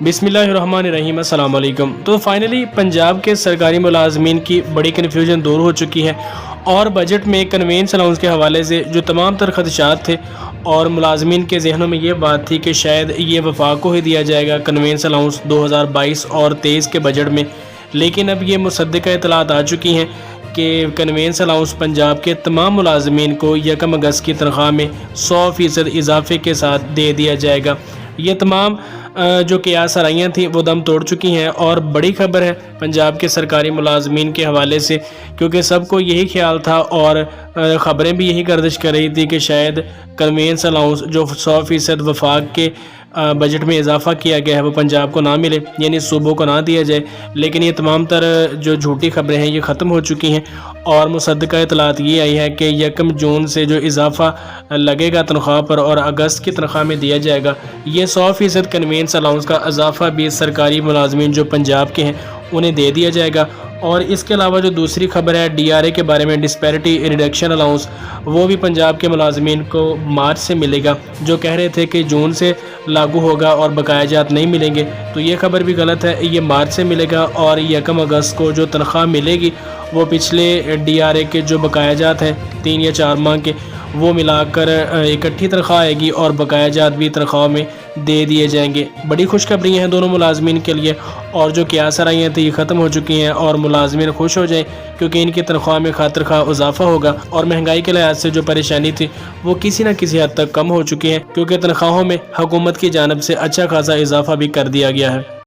بسم اللہ الرحمن الرحیم، السلام علیکم۔ تو فائنلی پنجاب کے سرکاری ملازمین کی بڑی کنفیوژن دور ہو چکی ہے، اور بجٹ میں کنوینس الاؤنس کے حوالے سے جو تمام تر خدشات تھے اور ملازمین کے ذہنوں میں یہ بات تھی کہ شاید یہ وفاق کو ہی دیا جائے گا کنوینس الاؤنس 2022 اور 23 کے بجٹ میں، لیکن اب یہ مصدقہ اطلاعات آ چکی ہیں کہ کنوینس الاؤنس پنجاب کے تمام ملازمین کو 1 اگست کی تنخواہ میں 100% اضافے کے ساتھ دے دیا جائے گا۔ یہ تمام جو قیاس آرائیاں تھیں وہ دم توڑ چکی ہیں، اور بڑی خبر ہے پنجاب کے سرکاری ملازمین کے حوالے سے، کیونکہ سب کو یہی خیال تھا اور خبریں بھی یہی گردش کر رہی تھی کہ شاید کنوینس الاؤنس جو 100% وفاق کے بجٹ میں اضافہ کیا گیا ہے وہ پنجاب کو نہ ملے، یعنی صوبوں کو نہ دیا جائے۔ لیکن یہ تمام تر جو جھوٹی خبریں ہیں یہ ختم ہو چکی ہیں، اور مصدقہ اطلاعات یہ آئی ہے کہ 1 جون سے جو اضافہ لگے گا تنخواہ پر اور اگست کی تنخواہ میں دیا جائے گا، یہ 100% کنوینس الاؤنس کا اضافہ بھی سرکاری ملازمین جو پنجاب کے ہیں انہیں دے دیا جائے گا۔ اور اس کے علاوہ جو دوسری خبر ہے DRA کے بارے میں، ڈسپیرٹی ریڈکشن الاؤنس، وہ بھی پنجاب کے ملازمین کو مارچ سے ملے گا، جو کہہ رہے تھے کہ جون سے لاگو ہوگا اور بقایا جات نہیں ملیں گے، تو یہ خبر بھی غلط ہے، یہ مارچ سے ملے گا، اور 1 اگست کو جو تنخواہ ملے گی وہ پچھلے DRA کے جو بقایا جات ہیں 3 یا 4 ماہ کے، وہ ملا کر اکٹھی تنخواہ آئے گی، اور بقایا جات بھی تنخواہ میں دے دیے جائیں گے۔ بڑی خوشخبری ہیں دونوں ملازمین کے لیے، اور جو قیاس آرائیاں تھیں یہ ختم ہو چکی ہیں، اور ملازمین خوش ہو جائیں کیونکہ ان کی تنخواہ میں خاطر خواہ اضافہ ہوگا، اور مہنگائی کے لحاظ سے جو پریشانی تھی وہ کسی نہ کسی حد تک کم ہو چکی ہے، کیونکہ تنخواہوں میں حکومت کی جانب سے اچھا خاصا اضافہ بھی کر دیا گیا ہے۔